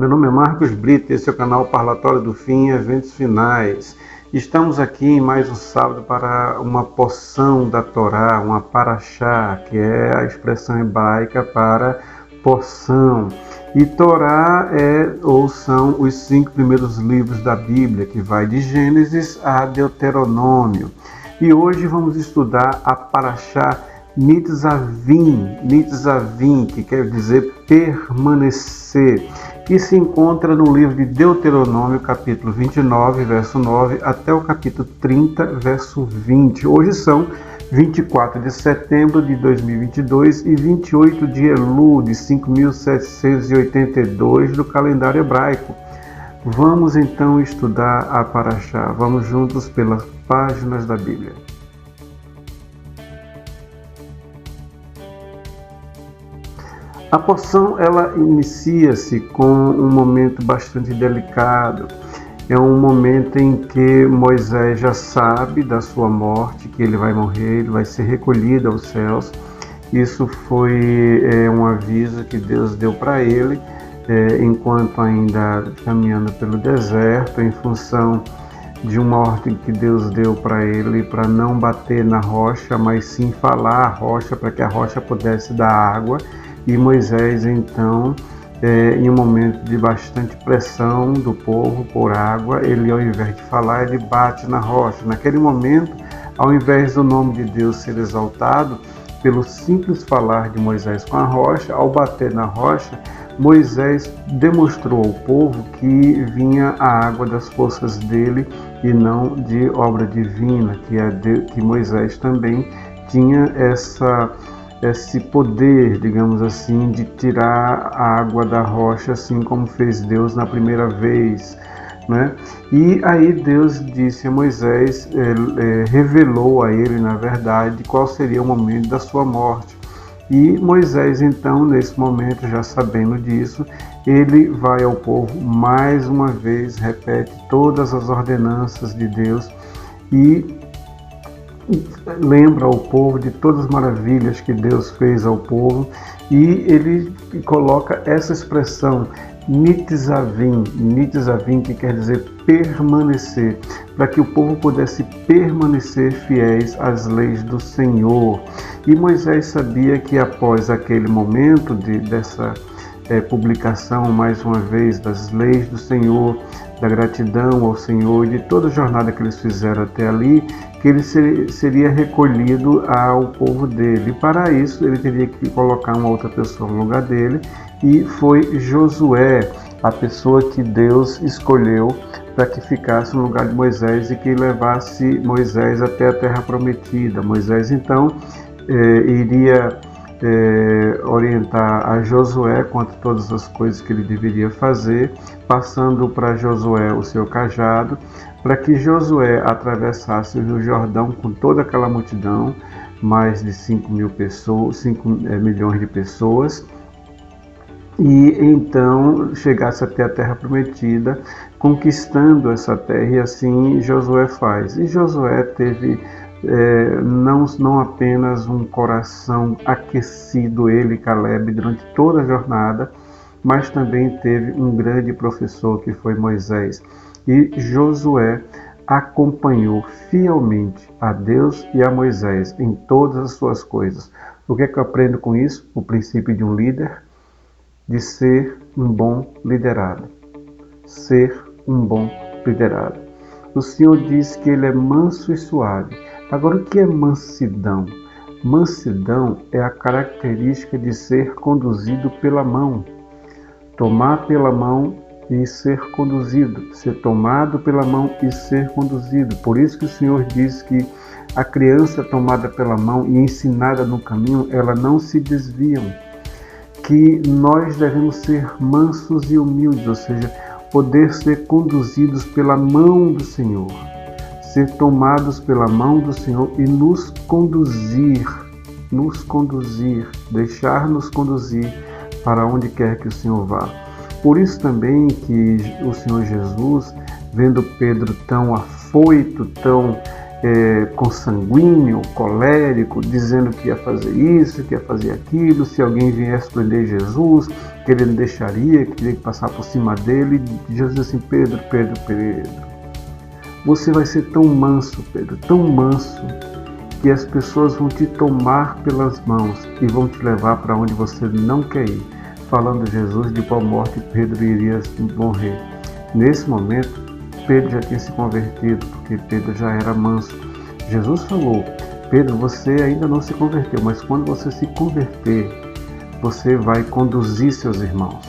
meu nome é Marcos Brito, esse é o canal Parlatório do Fim, Eventos Finais. Estamos aqui em mais um sábado para uma porção da Torá, uma paraxá, que é a expressão hebraica para porção. E Torá são os 5 primeiros livros da Bíblia, que vai de Gênesis a Deuteronômio. E hoje vamos estudar a paraxá Nitzavim, que quer dizer permanecer, que se encontra no livro de Deuteronômio, capítulo 29, verso 9, até o capítulo 30, verso 20. Hoje são 24 de setembro de 2022 e 28 de Elul de 5782 do calendário hebraico. Vamos então estudar a paraxá. Vamos juntos pelas páginas da Bíblia. A porção ela inicia-se com um momento bastante delicado. É um momento em que Moisés já sabe da sua morte, que ele vai morrer, ele vai ser recolhido aos céus. Isso foi um aviso que Deus deu para ele, enquanto ainda caminhando pelo deserto, em função de uma ordem que Deus deu para ele, para não bater na rocha, mas sim falar à rocha, para que a rocha pudesse dar água. E Moisés, então, em um momento de bastante pressão do povo por água, ele, ao invés de falar, ele bate na rocha. Naquele momento, ao invés do nome de Deus ser exaltado, pelo simples falar de Moisés com a rocha, ao bater na rocha, Moisés demonstrou ao povo que vinha a água das forças dele e não de obra divina, que Moisés também tinha esse poder, digamos assim, de tirar a água da rocha, assim como fez Deus na primeira vez, né? E aí Deus disse a Moisés, revelou a ele, na verdade, qual seria o momento da sua morte. E Moisés, então, nesse momento, já sabendo disso, ele vai ao povo mais uma vez, repete todas as ordenanças de Deus e lembra ao povo de todas as maravilhas que Deus fez ao povo, e ele coloca essa expressão Nitzavim, que quer dizer permanecer, para que o povo pudesse permanecer fiéis às leis do Senhor. E Moisés sabia que após aquele momento dessa publicação, mais uma vez, das leis do Senhor, da gratidão ao Senhor e de toda a jornada que eles fizeram até ali, que ele seria recolhido ao povo dele. E para isso ele teria que colocar uma outra pessoa no lugar dele, e foi Josué, a pessoa que Deus escolheu para que ficasse no lugar de Moisés e que levasse Moisés até a terra prometida. Moisés então iria orientar a Josué quanto a todas as coisas que ele deveria fazer, passando para Josué o seu cajado, para que Josué atravessasse o Rio Jordão com toda aquela multidão, mais de 5 milhões de pessoas, e então chegasse até a terra prometida, conquistando essa terra. E assim Josué faz. E Josué teve não apenas um coração aquecido, ele e Caleb, durante toda a jornada, mas também teve um grande professor que foi Moisés. E Josué acompanhou fielmente a Deus e a Moisés em todas as suas coisas. O que é que eu aprendo com isso? O princípio de um líder, de ser um bom liderado. Ser um bom liderado. O Senhor diz que ele é manso e suave. Agora, o que é mansidão? Mansidão é a característica de ser conduzido pela mão. Tomar pela mão e ser conduzido. Ser tomado pela mão e ser conduzido. Por isso que o Senhor diz que a criança tomada pela mão e ensinada no caminho, ela não se desviam. Que nós devemos ser mansos e humildes, ou seja, poder ser conduzidos pela mão do Senhor. Ser tomados pela mão do Senhor e nos conduzir, deixar-nos conduzir para onde quer que o Senhor vá. Por isso também que o Senhor Jesus, vendo Pedro tão afoito, tão consanguíneo, colérico, dizendo que ia fazer isso, que ia fazer aquilo, se alguém viesse prender Jesus, que ele não deixaria, que ele ia passar por cima dele. E Jesus disse assim: Pedro, você vai ser tão manso, Pedro, tão manso, que as pessoas vão te tomar pelas mãos e vão te levar para onde você não quer ir. Falando Jesus de qual morte Pedro iria morrer. Nesse momento, Pedro já tinha se convertido, porque Pedro já era manso. Jesus falou: Pedro, você ainda não se converteu, mas quando você se converter, você vai conduzir seus irmãos.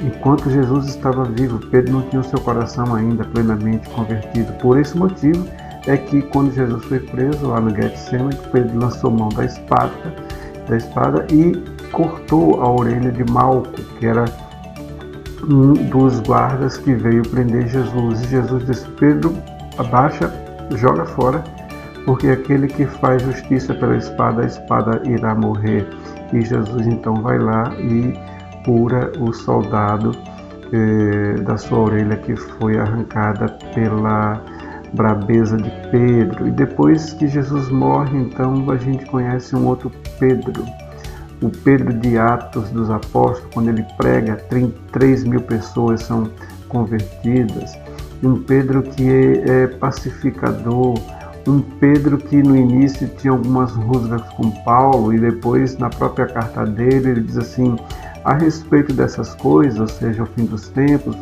Enquanto Jesus estava vivo, Pedro não tinha o seu coração ainda plenamente convertido. Por esse motivo é que quando Jesus foi preso lá no Getsemane, Pedro lançou mão da espada e cortou a orelha de Malco, que era um dos guardas que veio prender Jesus. E Jesus disse: Pedro, abaixa, joga fora, porque aquele que faz justiça pela espada, a espada irá morrer. E Jesus então vai lá e cura o soldado da sua orelha que foi arrancada pela brabeza de Pedro. E depois que Jesus morre, então a gente conhece um outro Pedro, o Pedro de Atos dos Apóstolos, quando ele prega, 3.000 pessoas são convertidas. Um Pedro que é pacificador, um Pedro que no início tinha algumas rusgas com Paulo e depois na própria carta dele ele diz assim: a respeito dessas coisas, ou seja, o fim dos tempos,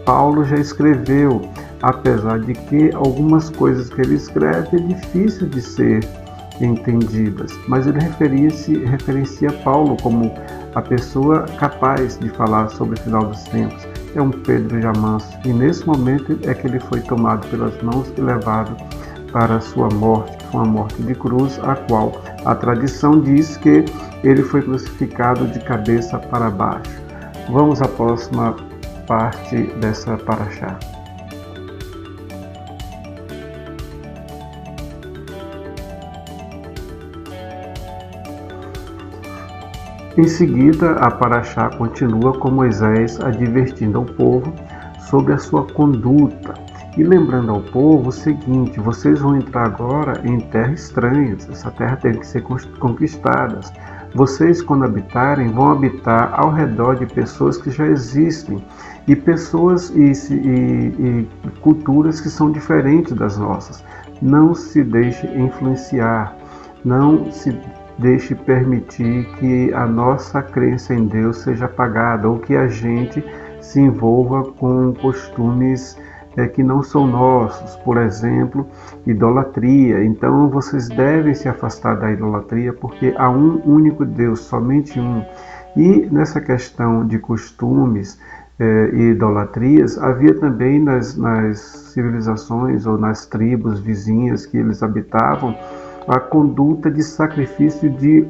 Paulo já escreveu, apesar de que algumas coisas que ele escreve é difícil de ser entendidas, mas ele referencia Paulo como a pessoa capaz de falar sobre o final dos tempos. É um Pedro já manso, e nesse momento é que ele foi tomado pelas mãos e levado para a sua morte, que foi uma morte de cruz, a qual a tradição diz que ele foi crucificado de cabeça para baixo. Vamos à próxima parte dessa paraxá. Em seguida, a paraxá continua com Moisés advertindo ao povo sobre a sua conduta e lembrando ao povo o seguinte: vocês vão entrar agora em terra estranha, essa terra tem que ser conquistada. Vocês, quando habitarem, vão habitar ao redor de pessoas que já existem e pessoas e culturas que são diferentes das nossas. Não se deixe influenciar, não se deixe permitir que a nossa crença em Deus seja apagada ou que a gente se envolva com costumes que não são nossos, por exemplo, idolatria. Então vocês devem se afastar da idolatria, porque há um único Deus, somente um. E nessa questão de costumes e idolatrias, havia também nas civilizações ou nas tribos vizinhas que eles habitavam a conduta de sacrifício de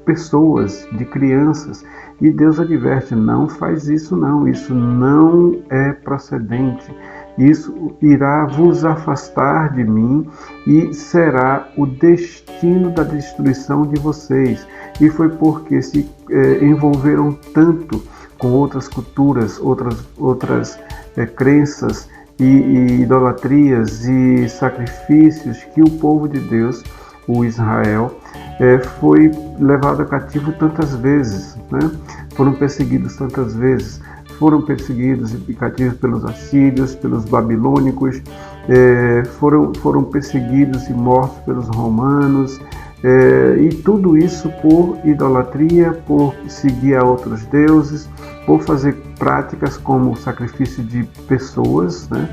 pessoas, de crianças. E Deus adverte: não faz isso não, isso não é procedente. Isso irá vos afastar de mim e será o destino da destruição de vocês. E foi porque se envolveram tanto com outras culturas, outras crenças e idolatrias e sacrifícios que o povo de Deus, o Israel, foi levado a cativo tantas vezes, né? Foram perseguidos tantas vezes. Foram perseguidos e cativos pelos assírios, pelos babilônicos, foram perseguidos e mortos pelos romanos, e tudo isso por idolatria, por seguir a outros deuses, por fazer práticas como o sacrifício de pessoas, né?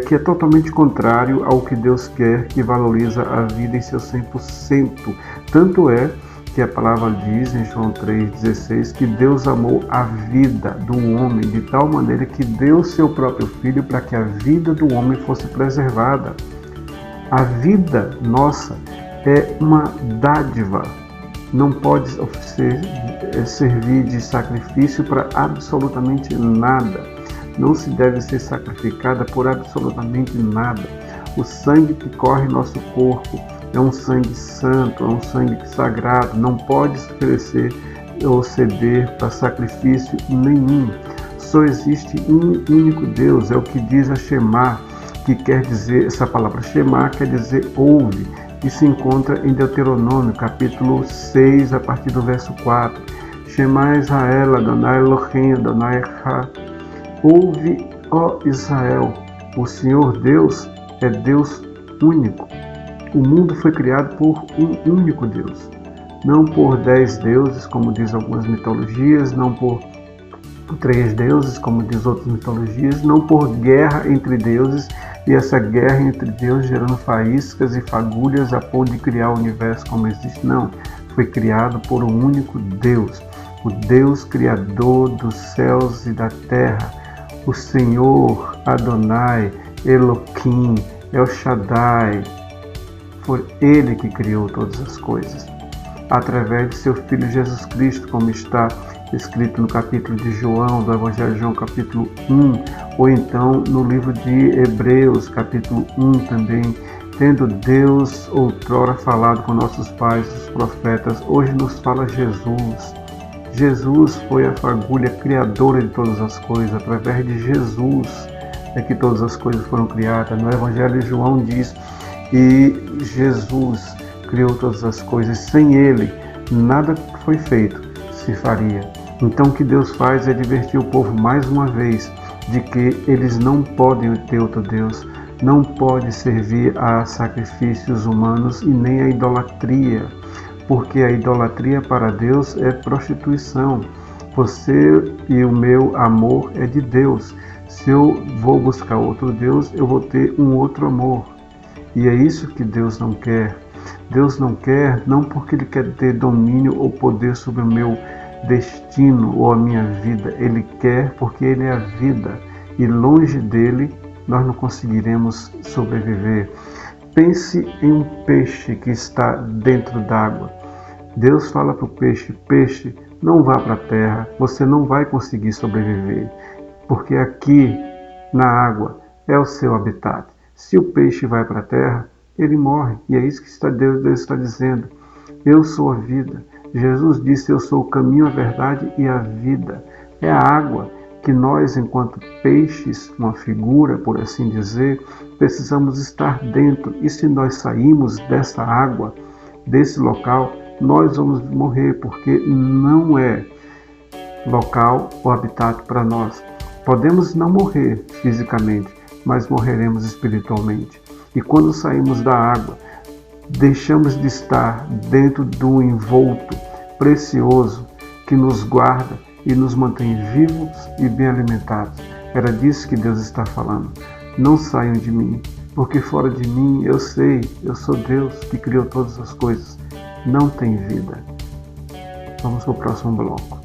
Que é totalmente contrário ao que Deus quer, que valoriza a vida em seu 100%. Tanto é que a palavra diz em João 3,16 que Deus amou a vida do homem de tal maneira que deu seu próprio Filho para que a vida do homem fosse preservada. A vida nossa é uma dádiva, não pode servir de sacrifício para absolutamente nada. Não se deve ser sacrificada por absolutamente nada. O sangue que corre em nosso corpo é um sangue santo, é um sangue sagrado, não pode se oferecer ou ceder para sacrifício nenhum. Só existe um único Deus, é o que diz a Shema, que quer dizer, essa palavra Shema quer dizer ouve, e se encontra em Deuteronômio, capítulo 6, a partir do verso 4. Shema Israel, Adonai Elohim, Adonai Echad. Ouve, ó Israel, o Senhor Deus é Deus único. O mundo foi criado por um único Deus, não por 10 deuses, como diz algumas mitologias, não por 3 deuses, como diz outras mitologias, não por guerra entre deuses, e essa guerra entre deuses gerando faíscas e fagulhas a ponto de criar o universo como existe. Não, foi criado por um único Deus, o Deus Criador dos céus e da terra, o Senhor Adonai, Elohim, El Shaddai. Foi Ele que criou todas as coisas, através de seu Filho Jesus Cristo, como está escrito no capítulo de João, do Evangelho de João, capítulo 1, ou então no livro de Hebreus, capítulo 1 também, tendo Deus outrora falado com nossos pais, os profetas, hoje nos fala Jesus. Jesus foi a fagulha criadora de todas as coisas, através de Jesus é que todas as coisas foram criadas. No Evangelho de João diz, e Jesus criou todas as coisas, sem Ele nada foi feito se faria. Então o que Deus faz é advertir o povo mais uma vez de que eles não podem ter outro Deus, não podem servir a sacrifícios humanos e nem a idolatria, porque a idolatria para Deus é prostituição. Você e o meu amor é de Deus. Se eu vou buscar outro Deus, eu vou ter um outro amor. E é isso que Deus não quer. Deus não quer, não porque Ele quer ter domínio ou poder sobre o meu destino ou a minha vida. Ele quer porque Ele é a vida. E longe dEle, nós não conseguiremos sobreviver. Pense em um peixe que está dentro d'água. Deus fala para o peixe, peixe, não vá para a terra, você não vai conseguir sobreviver, porque aqui na água é o seu habitat. Se o peixe vai para a terra, ele morre. E é isso que Deus está dizendo. Eu sou a vida. Jesus disse, eu sou o caminho, a verdade e a vida. É a água que nós, enquanto peixes, uma figura, por assim dizer, precisamos estar dentro. E se nós sairmos dessa água, desse local, nós vamos morrer, porque não é local ou habitat para nós. Podemos não morrer fisicamente, mas morreremos espiritualmente. E quando saímos da água, deixamos de estar dentro do envolto precioso que nos guarda e nos mantém vivos e bem alimentados. Era disso que Deus está falando. Não saiam de mim, porque fora de mim eu sei, eu sou Deus que criou todas as coisas. Não tem vida. Vamos para o próximo bloco.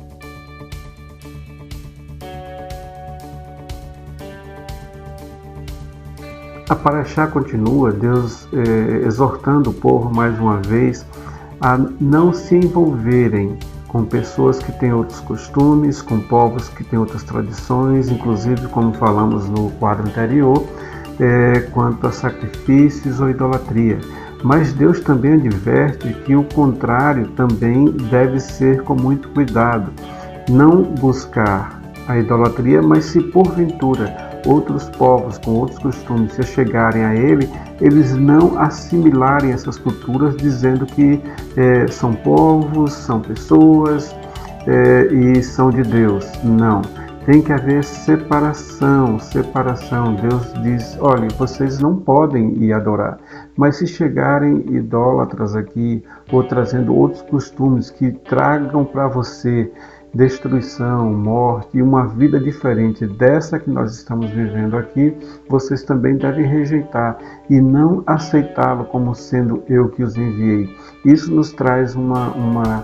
A Paraxá continua, Deus exortando o povo mais uma vez a não se envolverem com pessoas que têm outros costumes, com povos que têm outras tradições, inclusive, como falamos no quadro anterior, quanto a sacrifícios ou idolatria. Mas Deus também adverte que o contrário também deve ser com muito cuidado. Não buscar a idolatria, mas se porventura outros povos com outros costumes se chegarem a ele, eles não assimilarem essas culturas dizendo que são povos, são pessoas e são de Deus. Não, tem que haver separação. Deus diz, olha, vocês não podem ir adorar, mas se chegarem idólatras aqui ou trazendo outros costumes que tragam para você destruição, morte e uma vida diferente dessa que nós estamos vivendo aqui, vocês também devem rejeitar e não aceitá-lo como sendo eu que os enviei. Isso nos traz uma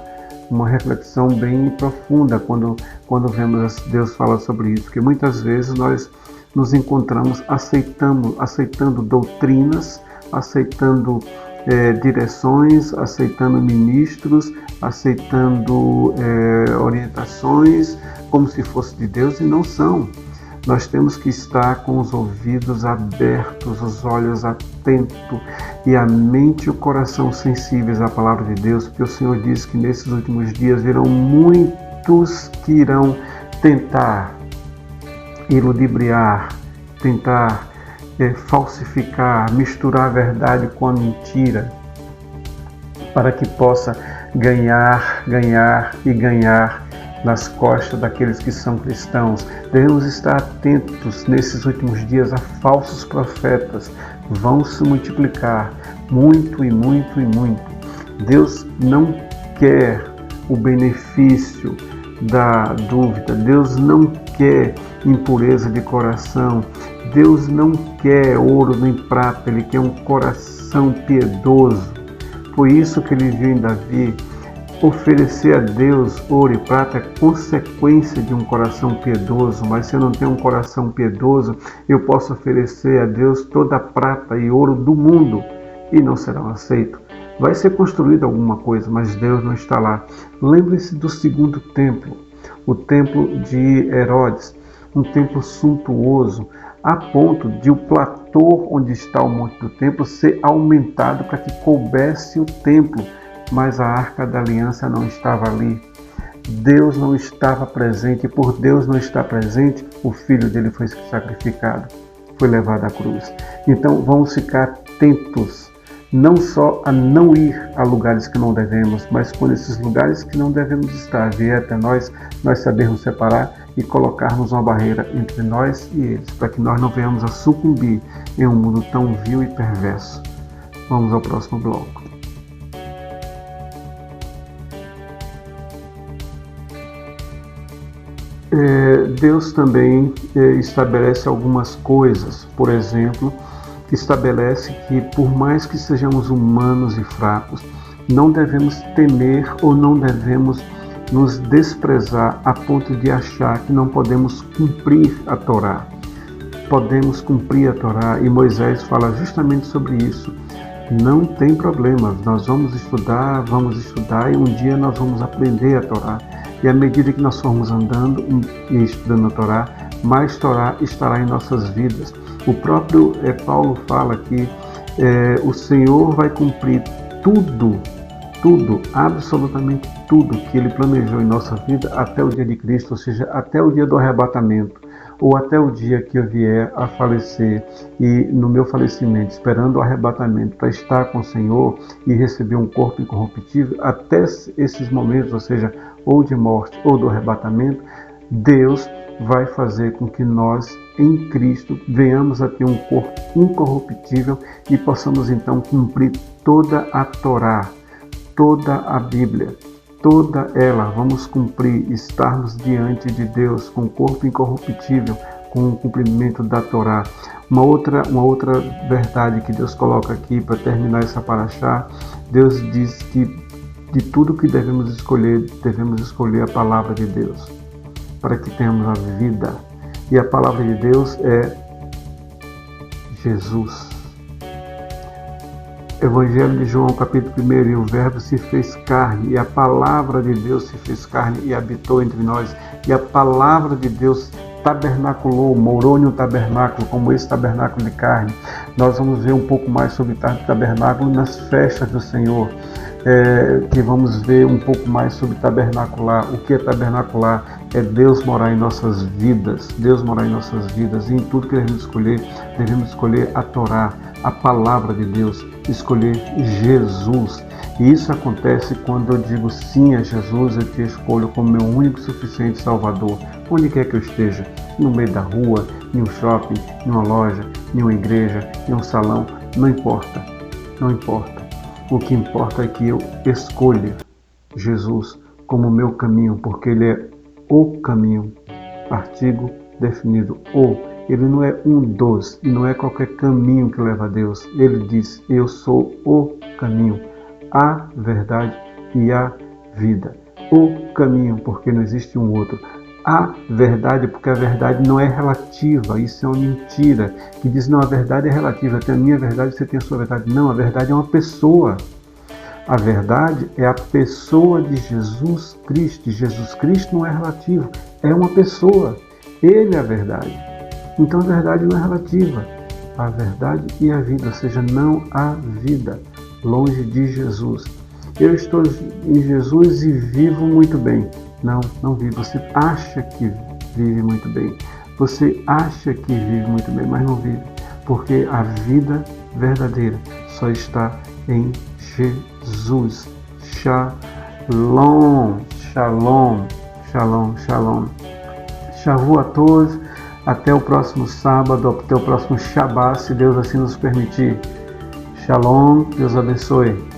reflexão bem profunda quando vemos Deus falar sobre isso, porque muitas vezes nós nos encontramos aceitando doutrinas, aceitando direções, aceitando ministros, aceitando orientações como se fosse de Deus e não são. Nós temos que estar com os ouvidos abertos, os olhos atentos e a mente e o coração sensíveis à palavra de Deus, porque o Senhor diz que nesses últimos dias virão muitos que irão tentar iludibriar, tentar falsificar, misturar a verdade com a mentira, para que possa ganhar nas costas daqueles que são cristãos. Devemos estar atentos nesses últimos dias a falsos profetas. Vão se multiplicar muito e muito e muito. Deus não quer o benefício da dúvida. Deus não quer impureza de coração. Deus não quer ouro nem prata. Ele quer um coração piedoso. Foi isso que ele viu em Davi. Oferecer a Deus ouro e prata é consequência de um coração piedoso, mas se eu não tenho um coração piedoso, eu posso oferecer a Deus toda a prata e ouro do mundo e não serão aceitos. Vai ser construída alguma coisa, mas Deus não está lá. Lembre-se do segundo templo, o templo de Herodes, um templo suntuoso, a ponto de o platô onde está o monte do templo ser aumentado para que coubesse o templo. Mas a Arca da Aliança não estava ali. Deus não estava presente, e por Deus não estar presente, o filho dele foi sacrificado, foi levado à cruz. Então vamos ficar atentos, não só a não ir a lugares que não devemos, mas quando esses lugares que não devemos estar vier até nós sabermos separar e colocarmos uma barreira entre nós e eles, para que nós não venhamos a sucumbir em um mundo tão vil e perverso. Vamos ao próximo bloco. Deus também estabelece algumas coisas, por exemplo, estabelece que por mais que sejamos humanos e fracos, não devemos temer ou não devemos nos desprezar a ponto de achar que não podemos cumprir a Torá. Podemos cumprir a Torá e Moisés fala justamente sobre isso. Não tem problema, nós vamos estudar e um dia nós vamos aprender a Torá. E à medida que nós formos andando e estudando a Torá, mais Torá estará em nossas vidas. O próprio Paulo fala que o Senhor vai cumprir tudo, absolutamente tudo que Ele planejou em nossa vida até o dia de Cristo, ou seja, até o dia do arrebatamento, ou até o dia que eu vier a falecer e no meu falecimento, esperando o arrebatamento para estar com o Senhor e receber um corpo incorruptível, até esses momentos, ou seja, ou de morte ou do arrebatamento, Deus vai fazer com que nós, em Cristo, venhamos a ter um corpo incorruptível e possamos então cumprir toda a Torá, toda a Bíblia, toda ela. Vamos cumprir, estarmos diante de Deus com o corpo incorruptível, com o cumprimento da Torá. Uma outra verdade que Deus coloca aqui para terminar essa paraxá, Deus diz que de tudo que devemos escolher a palavra de Deus, para que tenhamos a vida. E a palavra de Deus é Jesus. Evangelho de João, capítulo 1, e o Verbo se fez carne, e a palavra de Deus se fez carne e habitou entre nós. E a palavra de Deus tabernaculou, morou em um tabernáculo, como esse tabernáculo de carne. Nós vamos ver um pouco mais sobre o tabernáculo nas festas do Senhor. Que vamos ver um pouco mais sobre tabernacular. O que é tabernacular? É Deus morar em nossas vidas. Deus morar em nossas vidas. E em tudo que devemos escolher a Torá, a palavra de Deus, escolher Jesus. E isso acontece quando eu digo sim a Jesus, eu te escolho como meu único e suficiente Salvador. Onde quer que eu esteja, no meio da rua, em um shopping, em uma loja, em uma igreja, em um salão, não importa. Não importa. O que importa é que eu escolha Jesus como meu caminho, porque Ele é o caminho. Artigo definido, o. Ele não é um dos, e não é qualquer caminho que leva a Deus. Ele diz, eu sou o caminho, a verdade e a vida. O caminho, porque não existe um outro. A verdade, porque a verdade não é relativa, isso é uma mentira, que diz, não, a verdade é relativa, eu tenho a minha verdade, você tem a sua verdade. Não, a verdade é uma pessoa. A verdade é a pessoa de Jesus Cristo. Jesus Cristo não é relativo, é uma pessoa. Ele é a verdade. Então a verdade não é relativa. A verdade e a vida, ou seja, não há vida longe de Jesus. Eu estou em Jesus e vivo muito bem. Não, não vive. Você acha que vive muito bem. Você acha que vive muito bem, mas não vive. porque a vida verdadeira só está em Jesus. Shalom, shalom, shalom, shalom. Shavu a todos, até o próximo sábado, até o próximo Shabbat, se Deus assim nos permitir. Shalom, Deus abençoe.